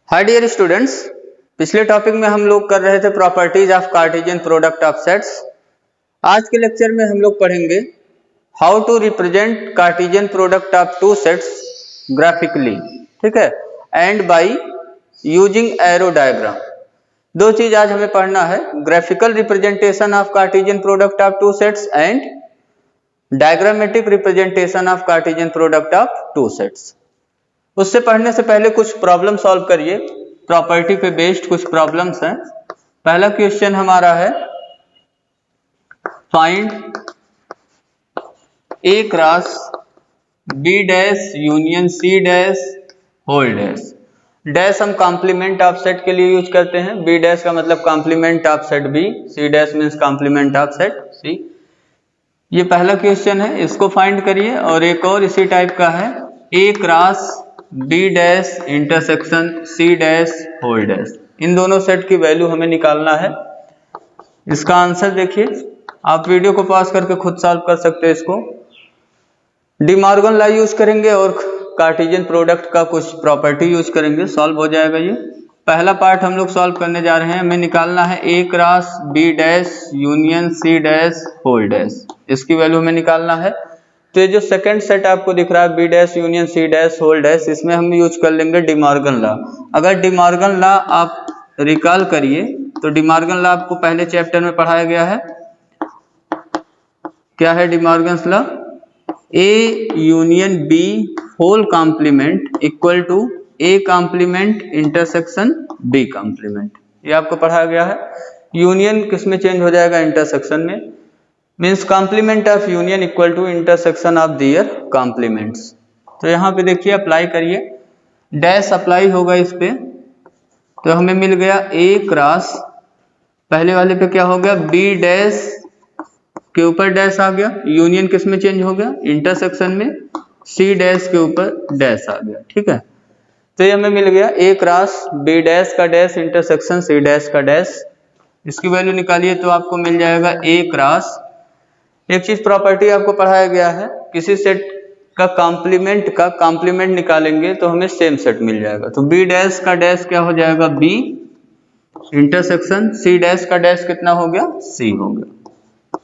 हाय dear students, पिछले topic में हम लोग कर रहे थे properties of Cartesian product of sets. आज के लेक्चर में हम लोग पढ़ेंगे how to represent Cartesian product of two sets graphically, ठीक है, and by using arrow diagram. दो चीज आज हमें पढ़ना है, graphical representation of Cartesian product of two sets and diagrammatic representation of Cartesian product of two sets. उससे पढ़ने से पहले कुछ प्रॉब्लम सॉल्व करिए, प्रॉपर्टी पे बेस्ड कुछ प्रॉब्लम्स हैं। पहला क्वेश्चन हमारा है find A cross B dash union C dash whole dash. Dash हम कॉम्प्लीमेंट ऑफ सेट के लिए यूज करते हैं, बी डैश का मतलब complement of set B, C dash means complement of set C. ये पहला क्वेश्चन है, इसको फाइंड करिए। और एक और इसी टाइप का है, A cross B dash intersection C dash whole dash. इन दोनों सेट की वैल्यू हमें निकालना है। इसका आंसर देखिए, आप वीडियो को पॉज करके खुद सॉल्व कर सकते हैं। इसको डी मॉर्गन लॉ यूज करेंगे और कार्टेशियन प्रोडक्ट का कुछ प्रॉपर्टी यूज करेंगे, सॉल्व हो जाएगा। ये पहला पार्ट हम लोग सॉल्व करने जा रहे हैं। हमें निकालना है A cross B dash union C dash whole dash, इसकी वैल्यू हमें निकालना है। तो ये जो सेकंड सेट आपको दिख रहा है B dash union C dash whole dash, इसमें हम यूज कर लेंगे डी मॉर्गन लॉ। अगर डी मॉर्गन लॉ आप रिकॉल करिए तो डी मॉर्गन लॉ आपको पहले चैप्टर में पढ़ाया गया है। क्या है De Morgan law? A union B whole complement equal to A complement intersection B complement, ये आपको पढ़ाया गया है। यूनियन किस में चेंज हो जाएगा? इंटरसेक्शन में। Means complement of union equal to intersection of their complements. तो यहाँ पे देखिए अप्लाई करिए, डैश अप्लाई होगा इस पे, तो हमें मिल गया ए क्रॉस, पहले वाले पे क्या हो गया? बी डैश के ऊपर डैश आ गया, यूनियन किस में चेंज हो गया? इंटरसेक्शन में। सी डैश के ऊपर डैश आ गया, ठीक है। तो ये हमें मिल गया ए क्रॉस बी डैश का डैश इंटरसेक्शन सी डैश का डैश। इसकी वैल्यू निकालिए तो आपको मिल जाएगा ए क्रॉस। एक चीज प्रॉपर्टी आपको पढ़ाया गया है, किसी सेट का कॉम्प्लीमेंट निकालेंगे तो हमें सेम सेट मिल जाएगा। तो बी डैश का डैश क्या हो जाएगा? बी इंटरसेक्शन सी डैश का डैश कितना हो गया? सी हो गया।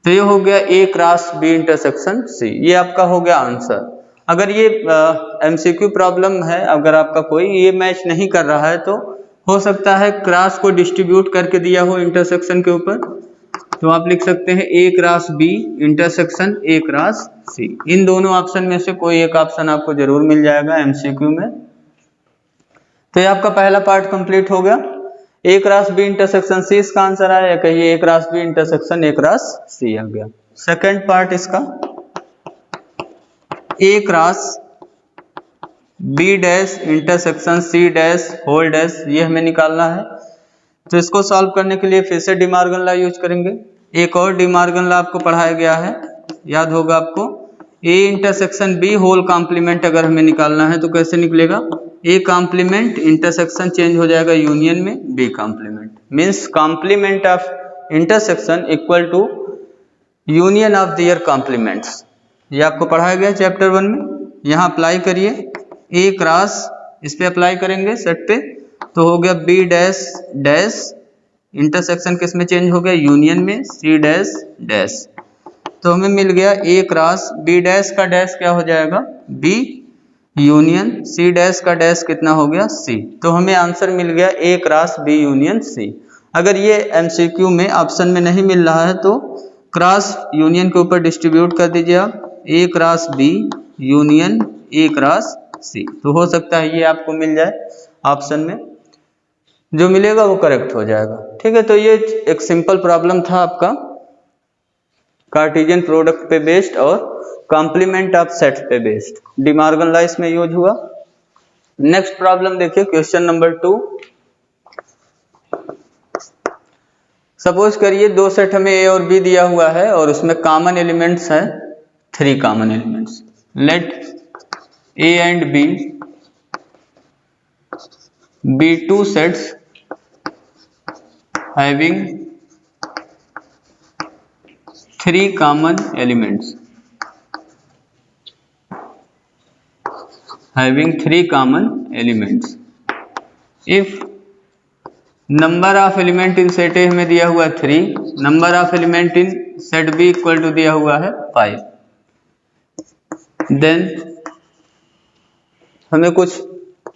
तो ये हो गया ए क्रॉस बी इंटरसेक्शन सी, ये आपका हो गया आंसर। अगर ये एमसीक्यू प्रॉब्लम है, अगर आपका कोई ये मैच नहीं कर रहा है तो हो सकता है क्रॉस को डिस्ट्रीब्यूट करके दिया हो इंटरसेक्शन के ऊपर, तो आप लिख सकते हैं A cross B intersection A cross C. इन दोनों ऑप्शन में से कोई एक ऑप्शन आपको जरूर मिल जाएगा एमसीक्यू में। तो ये आपका पहला पार्ट कंप्लीट हो गया। A cross B intersection C इसका आंसर आया, कहिए A cross B intersection A cross C आ गया। सेकंड पार्ट इसका, A cross B dash intersection C dash whole dash, ये हमें निकालना है। तो इसको सॉल्व करने के लिए फिर से डी मॉर्गन लॉ यूज करेंगे। एक और डी मॉर्गन लॉ आपको पढ़ाया गया है, याद होगा आपको। A intersection B whole complement अगर हमें निकालना है तो कैसे निकलेगा? ए कॉम्प्लीमेंट इंटरसेक्शन चेंज हो जाएगा यूनियन में B complement, means complement of intersection equal to union of their complements. ये आपको पढ़ाया गया चैप्टर 1 में। यहाँ अप्लाई करिए ए क्रॉस, इस पे अप्लाई करेंगे सेट पे, तो हो गया बी डैश डैश इंटरसेक्शन किस में चेंज हो गया? यूनियन में सी डैश डैश। तो हमें मिल गया ए क्रॉस बी डैश का डैश क्या हो जाएगा? बी यूनियन सी डैश का डैश कितना हो गया? सी। तो हमें आंसर मिल गया A cross B union C. अगर ये एमसीक्यू में ऑप्शन में नहीं मिल रहा है तो क्रॉस यूनियन के ऊपर डिस्ट्रीब्यूट कर दीजिए आप, A cross B union A cross C. तो हो सकता है ये आपको मिल जाए ऑप्शन में, जो मिलेगा वो करेक्ट हो जाएगा, ठीक है। तो ये एक सिंपल प्रॉब्लम था आपका कार्टेशियन प्रोडक्ट पे बेस्ड और कॉम्प्लीमेंट ऑफ सेट पे बेस्ड। डी मॉर्गन लॉ इसमें यूज हुआ। नेक्स्ट प्रॉब्लम देखिए, क्वेश्चन नंबर 2। सपोज करिए दो सेट हमें ए और बी दिया हुआ है और उसमें कॉमन एलिमेंट्स है 3 common elements. Let A and B be two sets having 3 common elements, having 3 common elements। If number of element in set A हमें दिया हुआ है 3, number of element in set B equal to दिया हुआ है 5, then हमें कुछ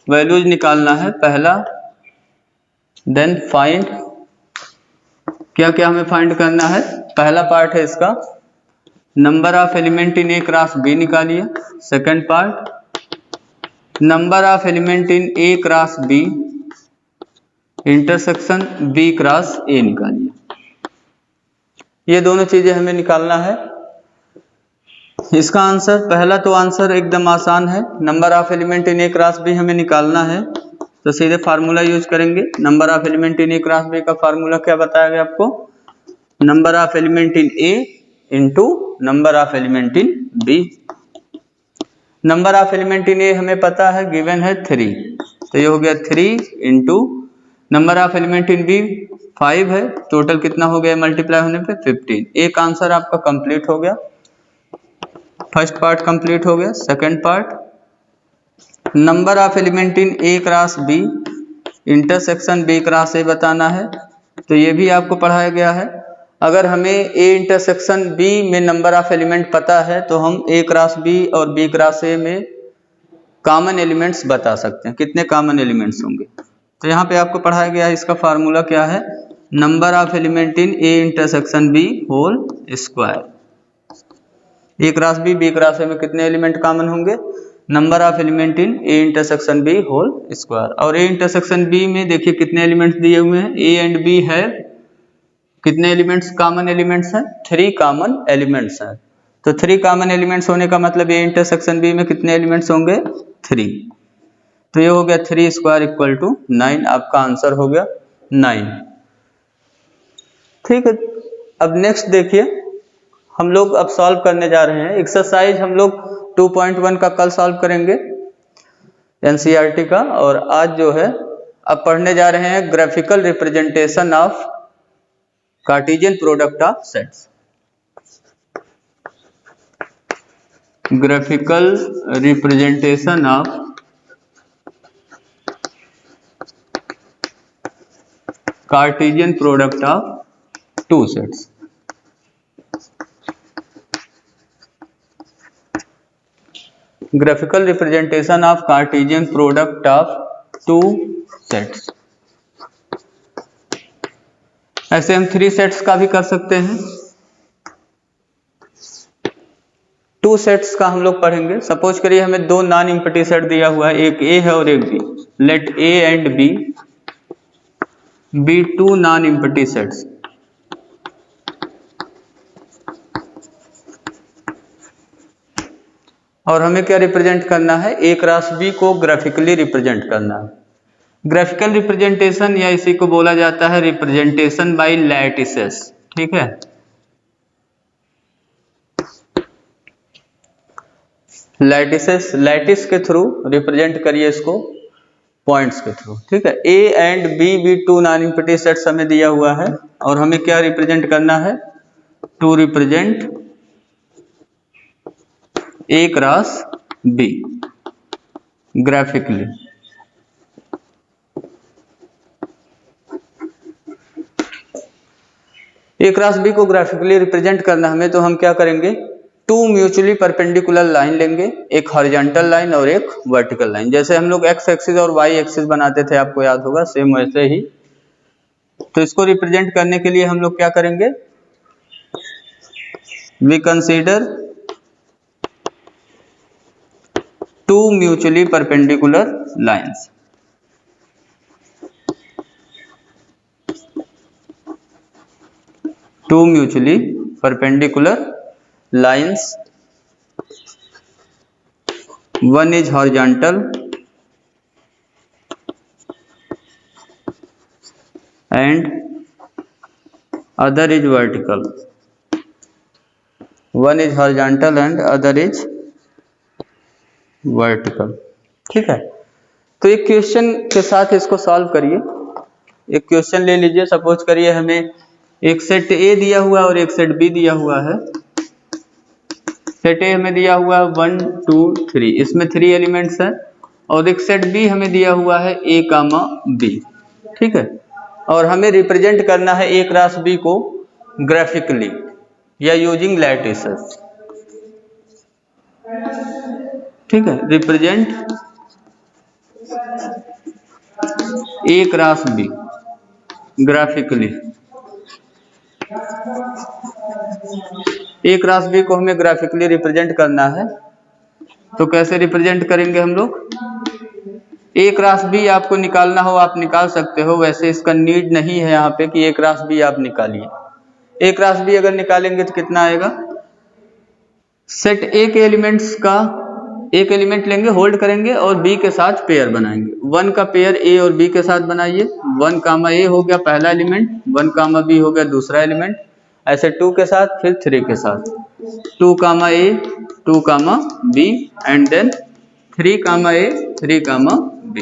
values निकालना है। पहला, देन फाइंड, क्या क्या हमें फाइंड करना है। पहला पार्ट है इसका number of element in A cross B निकालिए। Second part number of element in A cross B intersection B cross A निकालिए। ये दोनों चीजें हमें निकालना है। इसका आंसर, पहला तो आंसर एकदम आसान है, number of element in A cross B हमें निकालना है तो सीधे फार्मूला यूज करेंगे। Number of element in A cross B का फार्मूला क्या बताया गया आपको, number of element in A into number of element in B. Number of element in A हमें पता है, गिवन है 3, तो ये हो गया 3 into number of element in B 5 है, टोटल कितना हो गया मल्टीप्लाई होने पे 15। एक आंसर आपका कंप्लीट हो गया, फर्स्ट पार्ट कंप्लीट हो गया। Second part number of element in A cross B intersection B cross A बताना है, तो ये भी आपको पढ़ाया गया है। अगर हमें ए इंटरसेक्शन बी में नंबर ऑफ एलिमेंट पता है तो हम ए क्रॉस बी और बी क्रॉस ए में कॉमन एलिमेंट्स बता सकते हैं, कितने कॉमन एलिमेंट्स होंगे। तो यहाँ पे आपको पढ़ाया गया है, इसका फार्मूला क्या है, number of element in A intersection B whole square. A cross B cross A में कितने एलिमेंट कॉमन होंगे, number of element in A intersection B whole square. और ए इंटरसेक्शन बी में देखिए कितने एलिमेंट्स दिए हुए हैं, ए एंड बी है, कितने एलिमेंट्स कॉमन एलिमेंट्स हैं, 3 कॉमन एलिमेंट्स हैं। तो 3 कॉमन एलिमेंट्स होने का मतलब ए इंटरसेक्शन बी में कितने एलिमेंट्स होंगे, 3। तो ये हो गया 3 स्क्वायर इक्वल टू 9, आपका आंसर हो गया 9। ठीक है, अब नेक्स्ट देखिए, हम लोग अब सॉल्व करने जा रहे हैं एक्सरसाइज। हम लोग 2.1 का कल सॉल्व करेंगे एनसीईआरटी का, और आज जो है अब पढ़ने जा रहे हैं graphical representation of Cartesian product of sets. Graphical representation of Cartesian product of 2 sets. Graphical representation of Cartesian product of 2 sets. ऐसे हम 3 सेट्स का भी कर सकते हैं। 2 सेट्स का हम लोग पढ़ेंगे। सपोज करिए हमें 2 नॉन एम्प्टी सेट दिया हुआ है, एक ए है और एक B. Let A and B be 2 non empty sets. और हमें क्या रिप्रेजेंट करना है, ए क्रॉस बी को ग्राफिकली रिप्रेजेंट करना है। ग्राफिकल रिप्रेजेंटेशन या इसी को बोला जाता है रिप्रेजेंटेशन बाय लैटिसेस। ठीक है, लैटिसेस, लैटिस के थ्रू रिप्रेजेंट करिए इसको, पॉइंट्स के थ्रू। ठीक है, ए एंड बी भी 2 नॉन एम्प्टी सेट्स हमें दिया हुआ है और हमें क्या रिप्रेजेंट करना है, to represent A cross B graphically. A cross B को ग्राफिकली रिप्रेजेंट करना हमें, तो हम क्या करेंगे, 2 म्यूचुअली परपेंडिकुलर लाइन लेंगे, एक हॉरिजॉन्टल लाइन और एक वर्टिकल लाइन। जैसे हम लोग एक्स एक्सिस और वाई एक्सिस बनाते थे, आपको याद होगा, सेम वैसे ही। तो इसको रिप्रेजेंट करने के लिए हम लोग क्या करेंगे, we consider 2 mutually perpendicular lines. Two mutually perpendicular lines, one is horizontal and other is vertical. One is horizontal and other is vertical. ठीक है, तो एक क्वेश्चन के साथ इसको सॉल्व करिए। एक क्वेश्चन ले लीजिए, सपोज करिए हमें एक सेट ए दिया हुआ है और एक सेट बी दिया हुआ है। सेट ए हमें दिया हुआ है 1 2 3, इसमें 3 एलिमेंट्स हैं और एक सेट बी हमें दिया हुआ है ए कामा बी, ठीक है। और हमें रिप्रेजेंट करना है ए क्रॉस बी को ग्राफिकली या यूजिंग लैटिसेस, ठीक है। Represent A cross B graphically, A cross B को हमें ग्राफिकली रिप्रेजेंट करना है। तो कैसे रिप्रेजेंट करेंगे हम लोग? ए क्रॉस बी आपको निकालना हो आप निकाल सकते हो, वैसे इसका नीड नहीं है यहाँ पे कि ए क्रॉस बी आप निकालिए। ए क्रॉस बी अगर निकालेंगे तो कितना आएगा? सेट ए के एलिमेंट्स का एक एलिमेंट लेंगे, होल्ड करेंगे और बी के साथ पेयर बनाएंगे। 1 का पेयर ए और बी के साथ बनाइए। 1 कामा ए हो गया पहला एलिमेंट, 1 कामा बी हो गया दूसरा एलिमेंट, ऐसे 2 के साथ, फिर 3 के साथ, 2 comma A 2 comma B and then 3 comma A 3 comma B.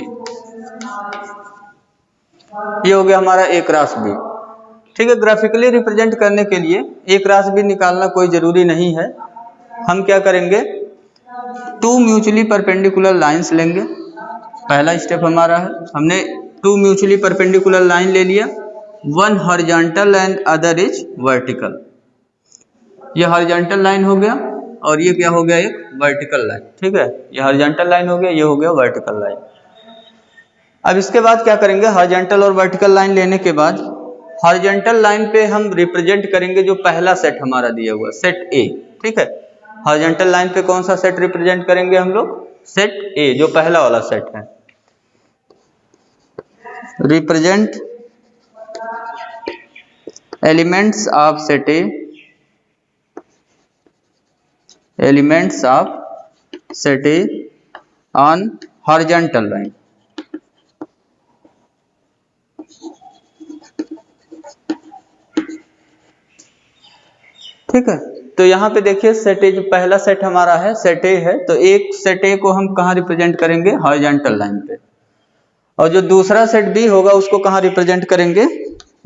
ये हो गया हमारा ए क्रॉस बी, ठीक है। ग्राफिकली रिप्रेजेंट करने के लिए ए क्रॉस बी निकालना कोई जरूरी नहीं है। हम क्या करेंगे? 2 म्यूचुअली परपेंडिकुलर लाइंस लेंगे। पहला स्टेप हमारा है, हमने 2 म्यूचुअली परपेंडिकुलर लाइन ले लिया, one horizontal and other is vertical. ये हॉरिजॉन्टल लाइन हो गया और ये क्या हो गया? एक वर्टिकल लाइन, ठीक है। ये हॉरिजॉन्टल लाइन हो गया, ये हो गया वर्टिकल लाइन। अब इसके बाद क्या करेंगे? हॉरिजॉन्टल और वर्टिकल लाइन लेने के बाद हॉरिजॉन्टल लाइन पे हम रिप्रेजेंट करेंगे जो पहला सेट हमारा दिया हुआ सेट ए, ठीक है। हॉरिजॉन्टल लाइन पे कौन सा सेट रिप्रेजेंट करेंगे हम लोग? सेट ए, जो पहला वाला सेट है। Represent elements of set A, elements of set A on horizontal line, ठीक है। तो यहाँ पे देखिए सेट ए जो पहला सेट हमारा है सेट ए है, तो एक सेट ए को हम कहाँ रिप्रेजेंट करेंगे? हॉरिजॉन्टल लाइन पे। और जो दूसरा सेट बी होगा उसको कहाँ रिप्रेजेंट करेंगे?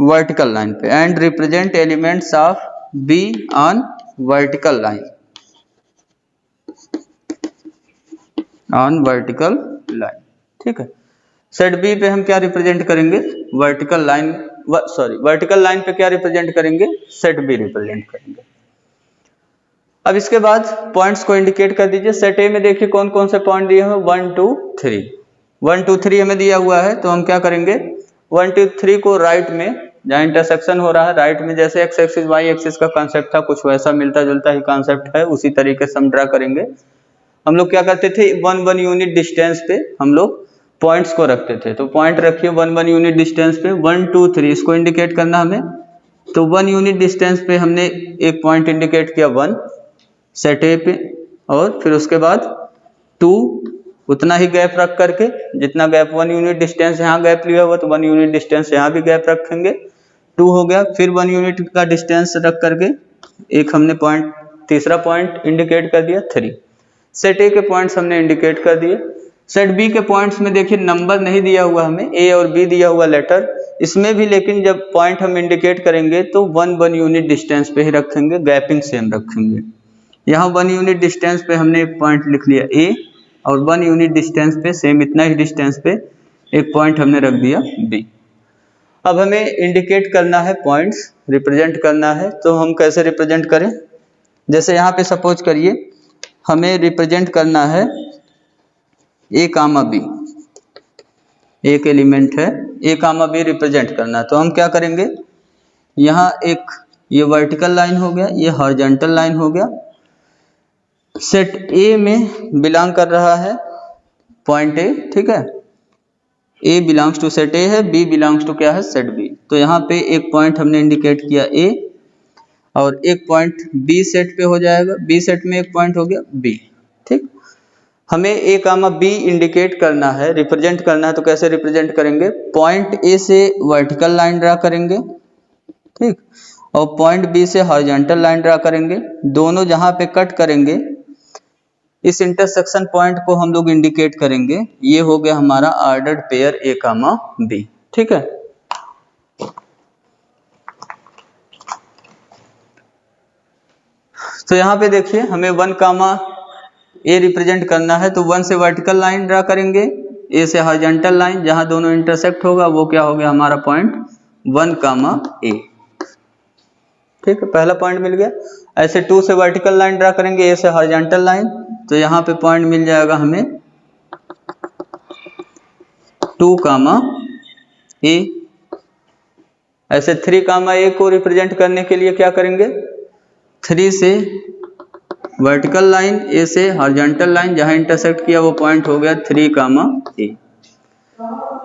वर्टिकल लाइन पे। And represent elements of be on vertical line, on vertical line, ठीक है। सेट बी पे हम क्या रिप्रेजेंट करेंगे? Vertical line, sorry vertical line पे क्या रिप्रेजेंट करेंगे? सेट बी रिप्रेजेंट करेंगे। अब इसके बाद पॉइंट्स को इंडिकेट कर दीजिए। सेट ए में देखिए कौन कौन से पॉइंट दिए हैं? 1 2 3, 1 2 3 हमें दिया हुआ है, तो हम क्या करेंगे? 1 2 3 को राइट में, जहाँ इंटरसेक्शन हो रहा है राइट में, जैसे एक्स एक्सिस वाई एक्सिस का कॉन्सेप्ट था, कुछ वैसा मिलता जुलता ही कॉन्सेप्ट है, उसी तरीके से हम ड्रा करेंगे। हम लोग क्या करते थे? 1 1 यूनिट डिस्टेंस पे हम लोग पॉइंट्स को रखते थे। तो पॉइंट रखिए 1 1 यूनिट डिस्टेंस पे, 1 2 3 इसको इंडिकेट करना हमें। तो 1 यूनिट डिस्टेंस पे हमने एक पॉइंट इंडिकेट किया 1 सेट ए पे, और फिर उसके बाद 2 उतना ही गैप रख करके, जितना गैप 1 यूनिट डिस्टेंस यहाँ गैप लिया हुआ तो 1 यूनिट डिस्टेंस यहाँ भी गैप रखेंगे, 2 हो गया। फिर 1 यूनिट का डिस्टेंस रख करके एक हमने पॉइंट, तीसरा पॉइंट इंडिकेट कर दिया 3। सेट ए के पॉइंट्स हमने इंडिकेट कर दिए। सेट बी के पॉइंट्स में देखिए नंबर नहीं दिया हुआ हमें, ए और बी दिया हुआ लेटर इसमें भी, लेकिन जब पॉइंट हम इंडिकेट करेंगे तो 1 1 यूनिट डिस्टेंस पे ही रखेंगे, गैपिंग सेम रखेंगे। यहाँ 1 यूनिट डिस्टेंस पे हमने एक पॉइंट लिख लिया ए, और 1 यूनिट डिस्टेंस पे सेम इतना ही डिस्टेंस पे एक पॉइंट हमने रख दिया बी। अब हमें इंडिकेट करना है पॉइंट्स, रिप्रेजेंट करना है, तो हम कैसे रिप्रेजेंट करें? जैसे यहाँ पे सपोज करिए हमें रिप्रेजेंट करना है ए कामा बी, एक एलिमेंट है ए कामा बी रिप्रेजेंट करना है। तो हम क्या करेंगे? यहाँ एक ये वर्टिकल लाइन हो गया, ये हॉरिजॉन्टल लाइन हो गया। सेट ए में बिलोंग कर रहा है पॉइंट ए, ठीक है। A belongs to set A है, बी बिलोंग्स टू क्या है? Set B. तो यहाँ पे एक पॉइंट हमने इंडिकेट किया ए, और एक पॉइंट बी सेट पे हो जाएगा, बी सेट में एक पॉइंट हो गया बी, ठीक। हमें ए कामा बी इंडिकेट करना है, रिप्रेजेंट करना है, तो कैसे रिप्रेजेंट करेंगे? पॉइंट ए से वर्टिकल लाइन ड्रा करेंगे, ठीक, और पॉइंट बी से हॉरिजॉन्टल लाइन ड्रा करेंगे। दोनों जहां पे कट करेंगे इस इंटरसेक्शन पॉइंट को हम लोग इंडिकेट करेंगे। ये हो गया हमारा ordered pair A comma B, ठीक है। तो यहाँ पे देखिए हमें 1 कामा ए रिप्रेजेंट करना है तो 1 से वर्टिकल लाइन ड्रा करेंगे, ए से हॉरिजॉन्टल लाइन, जहां दोनों इंटरसेक्ट होगा वो क्या हो गया हमारा पॉइंट 1, ए। ठीक है, पहला पॉइंट मिल गया। ऐसे 2 से वर्टिकल लाइन ड्रा करेंगे, ए से हॉरिजॉन्टल लाइन, तो यहाँ पे पॉइंट मिल जाएगा हमें 2, ए। ऐसे 3, ए को रिप्रेजेंट करने के लिए क्या करेंगे, 3 से वर्टिकल लाइन, ए से हॉरिजॉन्टल लाइन, जहां इंटरसेक्ट किया वो पॉइंट हो गया 3, ए।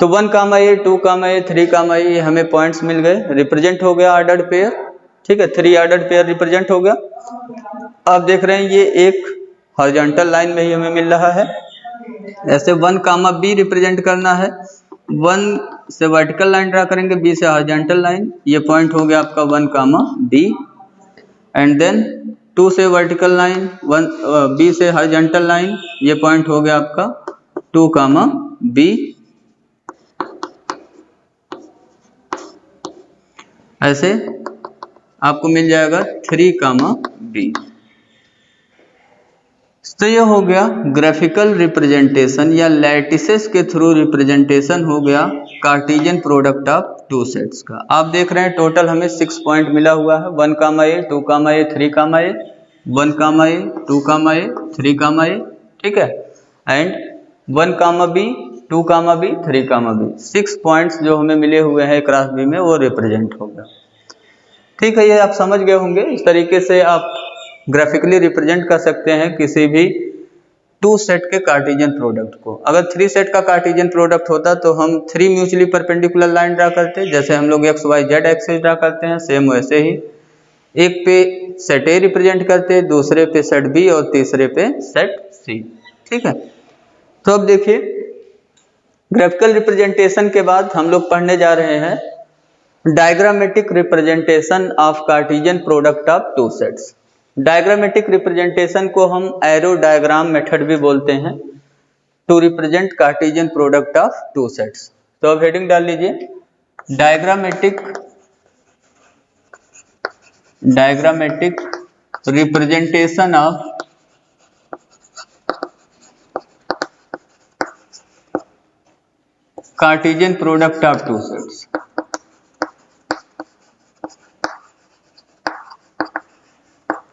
तो 1, ए, 2, ए, 3, ए, ये हमें पॉइंट्स मिल गए, रिप्रेजेंट हो गया ऑर्डर्ड पेयर। ठीक है, 3 ऑर्डर्ड पेयर रिप्रेजेंट हो गया। आप देख रहे हैं ये एक हॉरिजॉन्टल लाइन में ही हमें मिल रहा है। ऐसे 1, बी रिप्रेजेंट करना है, 1 से वर्टिकल लाइन ड्रा करेंगे, बी से हॉरिजॉन्टल लाइन, ये पॉइंट हो गया आपका 1, बी। एंड देन 2 से वर्टिकल लाइन, 1 बी से हॉरिजॉन्टल लाइन, ये पॉइंट हो गया आपका 2, बी। ऐसे आपको मिल जाएगा 3, बी। तो ये हो गया ग्राफिकल रिप्रेजेंटेशन या लैटिसेस के थ्रू रिप्रेजेंटेशन हो गया कार्टेशियन प्रोडक्ट ऑफ 2 सेट्स का। आप देख रहे हैं टोटल हमें 6 पॉइंट मिला हुआ है, 1, ए, 2, ए, 3, ए, 1, ए, 2, ए, 3, ए। ठीक है, and 1, B, 2, B, 3, B, 6 points जो हमें मिले हुए हैं क्रॉस बी में वो रिप्रेजेंट हो गया। ठीक है, ये आप समझ गए होंगे। इस तरीके से आप ग्राफिकली रिप्रेजेंट कर सकते हैं किसी भी 2 सेट के कार्टेशियन प्रोडक्ट को। अगर 3 सेट का कार्टेशियन प्रोडक्ट होता तो हम 3 म्यूचुअली परपेंडिकुलर लाइन ड्रा करते, जैसे हम लोग X Y Z axis draw करते हैं, सेम वैसे ही एक पे सेट ए रिप्रेजेंट करते, दूसरे पे सेट बी और तीसरे पे सेट सी। ठीक है, तो अब देखिए ग्राफिकल रिप्रेजेंटेशन के बाद हम लोग पढ़ने जा रहे हैं diagrammatic representation of Cartesian product of 2 sets. Diagrammatic representation को हम एरो डायग्राम मेथड भी बोलते हैं, to represent Cartesian product of 2 sets. तो अब हेडिंग डाल लीजिए diagrammatic representation of Cartesian product of 2 sets.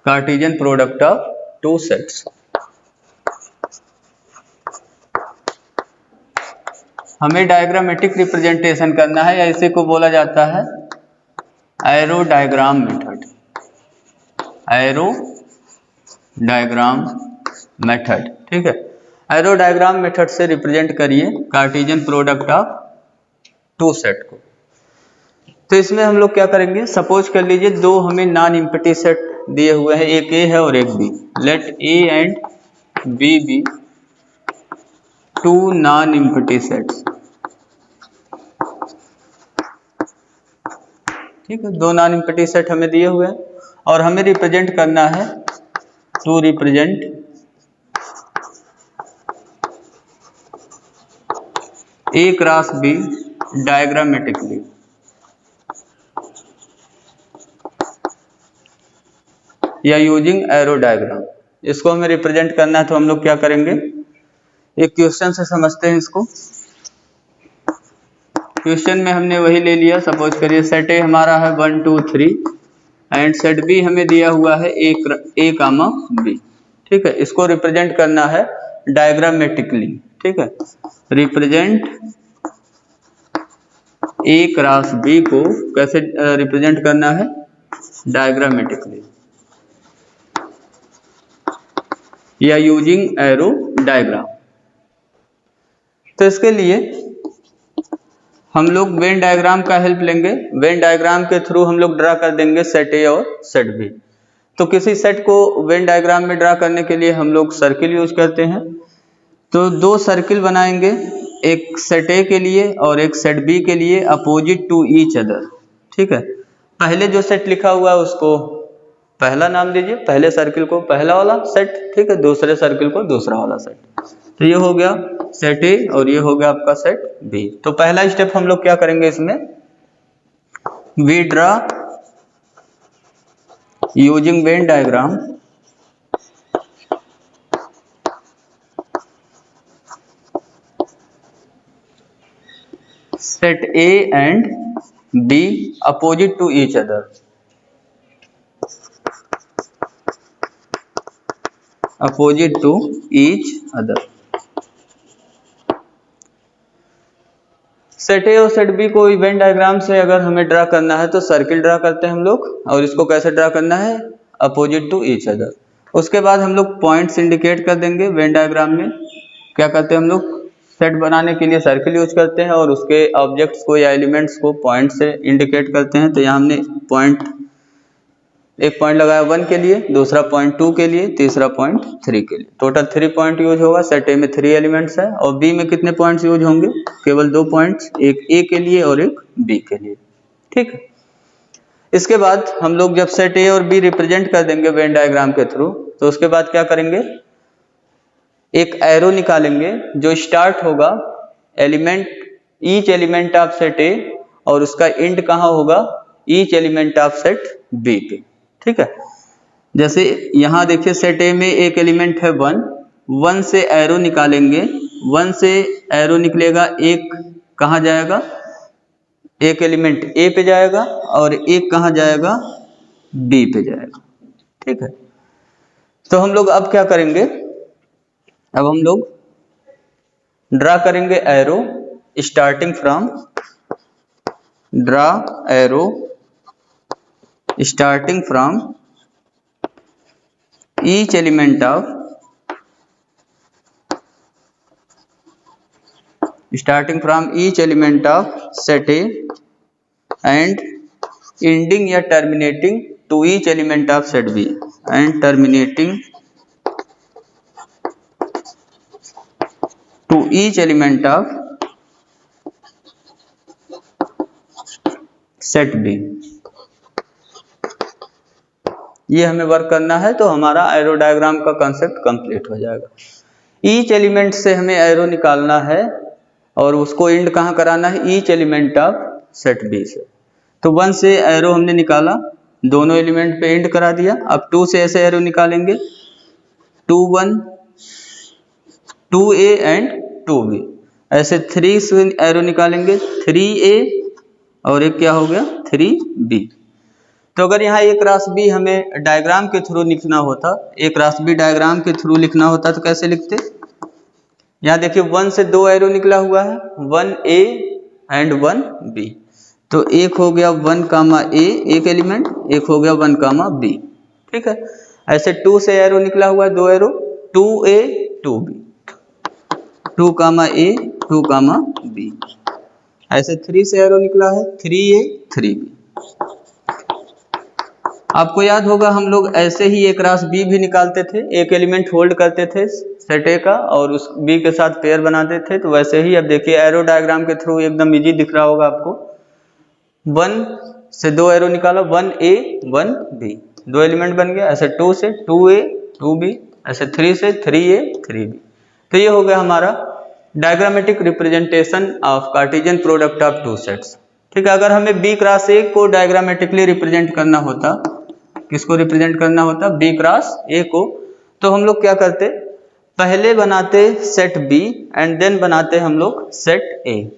Cartesian product of 2 sets. हमें डायग्रामेटिक रिप्रेजेंटेशन करना है, या इसे को बोला जाता है arrow diagram method. Arrow diagram method. ठीक है, एरो डायग्राम मेथड से रिप्रेजेंट करिए कार्टेशियन प्रोडक्ट ऑफ 2 सेट को। तो इसमें हम लोग क्या करेंगे, सपोज कर लीजिए 2 हमें नॉन एम्प्टी सेट दिए हुए हैं, एक ए है और एक B. Let A and B be 2 non empty sets. ठीक है, 2 नॉन एम्प्टी सेट हमें दिए हुए हैं और हमें रिप्रेजेंट करना है, to represent A cross B diagrammatically. या यूजिंग एरो डायग्राम। इसको हमें रिप्रेजेंट करना है तो हम लोग क्या करेंगे, एक क्वेश्चन से समझते हैं इसको। क्वेश्चन में हमने वही ले लिया, सपोज करिए सेट ए हमारा है 1 2 3 एंड सेट बी हमें दिया हुआ है ए, बी। ठीक है, इसको रिप्रेजेंट करना है डायग्रामेटिकली। ठीक है, रिप्रेजेंट ए क्रॉस बी को कैसे रिप्रेजेंट करना है, डायग्रामेटिकली या यूजिंग एरो डायग्राम। तो इसके लिए हम लोग वेन डायग्राम का हेल्प लेंगे। वेन डायग्राम के थ्रू हम लोग ड्रा कर देंगे सेट ए और सेट बी। तो किसी सेट को वेन डायग्राम में ड्रा करने के लिए हम लोग सर्किल यूज करते हैं। तो 2 सर्किल बनाएंगे, एक सेट ए के लिए और एक सेट बी के लिए, अपोजिट टू ईच अदर। ठीक है, पहले जो सेट लिखा हुआ है उसको पहला नाम दीजिए, पहले सर्किल को पहला वाला सेट। ठीक है, दूसरे सर्किल को दूसरा वाला सेट। तो ये हो गया सेट ए और ये हो गया आपका सेट बी। तो पहला स्टेप हम लोग क्या करेंगे इसमें, we draw using Venn diagram set A and B opposite to each other, opposite to each other. Set A और सेट बी को इवेंट डायग्राम से अगर हमें ड्रा करना है तो सर्किल ड्रा करते हैं हम लोग, और इसको कैसे ड्रा करना है, अपोजिट टू ईच अदर। उसके बाद हम लोग पॉइंट्स इंडिकेट कर देंगे वेन डायग्राम में। क्या करते हैं हम लोग, सेट बनाने के लिए सर्किल यूज करते हैं और उसके ऑब्जेक्ट्स को या एलिमेंट्स को पॉइंट से इंडिकेट करते हैं। तो यहाँ हमने एक पॉइंट लगाया 1 के लिए, दूसरा पॉइंट 2 के लिए, तीसरा पॉइंट 3 के लिए। टोटल 3 पॉइंट यूज होगा। सेट ए में 3 एलिमेंट्स है और बी में कितने पॉइंट्स यूज होंगे, केवल 2 पॉइंट्स, एक ए के लिए और एक बी के लिए। ठीक है, इसके बाद हम लोग जब सेट ए और बी रिप्रेजेंट कर देंगे वेन डायग्राम के थ्रू, तो उसके बाद क्या करेंगे, एक एरो निकालेंगे जो स्टार्ट होगा each element of set A और उसका एंड कहाँ होगा, each element of set B पे। ठीक है, जैसे यहां देखिए सेट ए में एक एलिमेंट है 1 से एरो निकालेंगे, 1 से एरो निकलेगा, एक कहां जाएगा, एक एलिमेंट ए पे जाएगा और एक कहां जाएगा, बी पे जाएगा। ठीक है, तो हम लोग अब क्या करेंगे, अब हम लोग ड्रा करेंगे arrow starting from, draw arrow starting from each element of set A and ending या terminating to each element of set B and terminating to each element of set B। ये हमें वर्क करना है तो हमारा arrow diagram का concept complete हो जाएगा। ईच एलिमेंट से हमें एरो निकालना है और उसको एंड कहाँ कराना है, each element of set B से। तो 1 से एरो हमने निकाला, दोनों एलिमेंट पे एंड करा दिया। अब 2 से ऐसे एरो निकालेंगे, 2 1 2A एंड 2B। ऐसे 3 से एरो निकालेंगे, 3A और एक क्या हो गया, 3B। तो अगर यहाँ एक क्रॉस बी हमें डायग्राम के थ्रू लिखना होता, एक क्रॉस बी डायग्राम के थ्रू लिखना होता तो कैसे लिखते, यहाँ देखिए 1 से 2 एरो निकला हुआ है, 1A एंड 1B। तो एक हो गया 1 कामा A एक एलिमेंट, एक हो गया 1 कामा B। ठीक है, ऐसे 2 से एरो निकला हुआ है, 2 arrow, 2A 2B, 2 comma A 2 comma B। ऐसे 3 से एरो निकला है, 3A 3B। आपको याद होगा हम लोग ऐसे ही एक क्रॉस बी भी निकालते थे, एक एलिमेंट होल्ड करते थे सेट ए का और उस बी के साथ पेयर बनाते थे। तो वैसे ही अब देखिए एरो डायग्राम के थ्रू एकदम इजी दिख रहा होगा आपको। 1 से 2 एरो निकाला, 1A 1B, 2 एलिमेंट बन गया। ऐसे 2 से 2A 2B, ऐसे 3 से 3A 3B। तो ये हो गया हमारा diagrammatic representation of Cartesian product of 2 sets. ठीक है, अगर हमें बी क्रॉस ए को डायग्रामेटिकली रिप्रेजेंट करना होता, किसको रिप्रेजेंट करना होता, बी क्रॉस ए को, तो हम लोग क्या करते, पहले बनाते सेट बी एंड देन बनाते हम लोग सेट ए।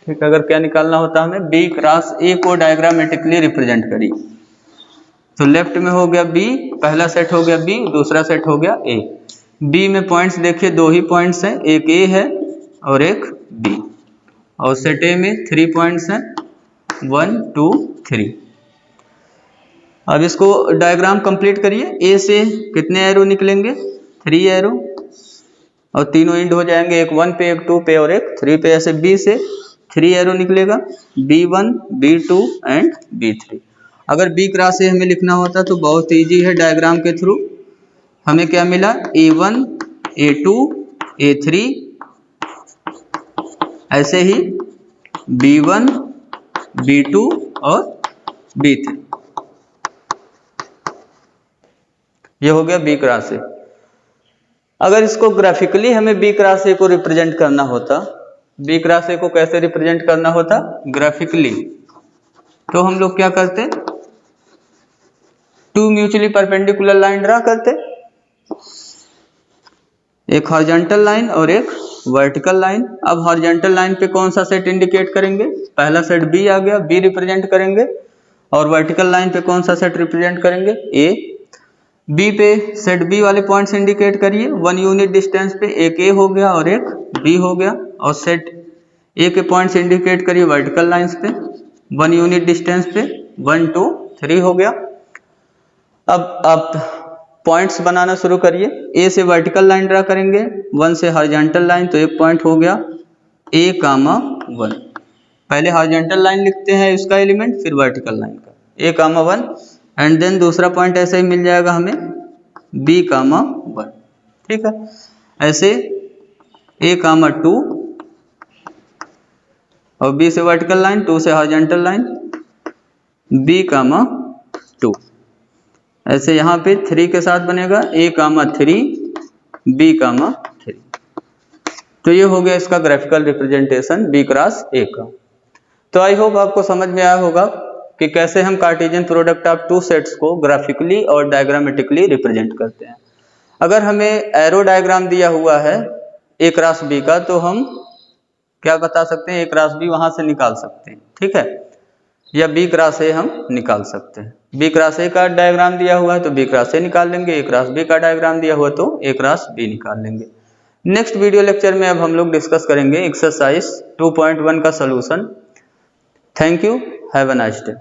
ठीक है, अगर क्या निकालना होता हमें, बी क्रॉस ए को डायग्रामेटिकली रिप्रेजेंट करी, तो लेफ्ट में हो गया बी, पहला सेट हो गया बी, दूसरा सेट हो गया ए। बी में पॉइंट्स देखिए 2 ही पॉइंट्स हैं, एक ए है और एक बी, और सेट ए में 3 पॉइंट्स हैं, 1 2 3। अब इसको डायग्राम कंप्लीट करिए। ए से कितने एरो निकलेंगे, 3 एरो, और तीनों एंड हो जाएंगे, एक 1 पे, एक 2 पे और एक 3 पे। ऐसे बी से 3 एरो निकलेगा, B1 B2 एंड B3। अगर बी क्रॉस ए हमें लिखना होता तो बहुत इजी है, डायग्राम के थ्रू हमें क्या मिला, A1 A2 A3, ऐसे ही B1 B2 और B3। ये हो गया बी क्रॉस ए। अगर इसको ग्राफिकली हमें बी क्रॉस ए को रिप्रेजेंट करना होता, बी क्रॉस ए को कैसे रिप्रेजेंट करना होता, ग्राफिकली, तो हम लोग क्या करते, 2 म्यूचुअली परपेंडिकुलर लाइन ड्रा करते, एक हॉरिजॉन्टल लाइन और एक वर्टिकल लाइन। अब हॉरिजॉन्टल लाइन पे कौन सा सेट इंडिकेट करेंगे? पहला सेट बी आ गया, बी रिप्रेजेंट करेंगे। और वर्टिकल लाइन पे कौन सा सेट रिप्रेजेंट करेंगे? ए। बी पे सेट बी वाले पॉइंट्स इंडिकेट करिए। 1 यूनिट डिस्टेंस पे एक ए हो गया और एक बी हो गया। और सेट ए के पॉइंट्स इंडिकेट करिए वर्टिकल लाइंस पे। 1 यूनिट डिस्टेंस पे 1 2 3 हो गया। अब आप पॉइंट्स बनाना शुरू करिए। ए से वर्टिकल लाइन ड्रा करेंगे, 1 से हॉरिजॉन्टल लाइन, तो एक पॉइंट हो गया ए कामा 1। पहले हॉरिजॉन्टल लाइन लिखते हैं इसका एलिमेंट, फिर वर्टिकल लाइन का, ए कामा 1। एंड देन दूसरा पॉइंट ऐसे ही मिल जाएगा हमें बी कामा 1। ठीक है, ऐसे ए कामा 2 और बी से वर्टिकल लाइन, 2 से हॉरिजॉन्टल लाइन, बी कामा 2। ऐसे यहाँ पे 3 के साथ बनेगा ए कामा 3 बी कामा 3। तो ये हो गया इसका graphical representation B cross A का। तो आई होप आपको समझ में आया होगा कि कैसे हम Cartesian product of two sets को ग्राफिकली और डायग्रामेटिकली रिप्रेजेंट करते हैं। अगर हमें एरो डायग्राम दिया हुआ है ए क्रॉस बी का, तो हम क्या बता सकते हैं? ए क्रॉस बी वहां से निकाल सकते हैं, ठीक है, या बी क्रॉस ए हम निकाल सकते हैं। बी क्रॉस ए का डायग्राम दिया हुआ है तो बी क्रॉस ए निकाल लेंगे, ए क्रॉस बी का डायग्राम दिया हुआ तो ए क्रॉस बी निकाल लेंगे। नेक्स्ट वीडियो लेक्चर में अब हम लोग डिस्कस करेंगे एक्सरसाइज 2.1 का solution. Thank you, have a nice day.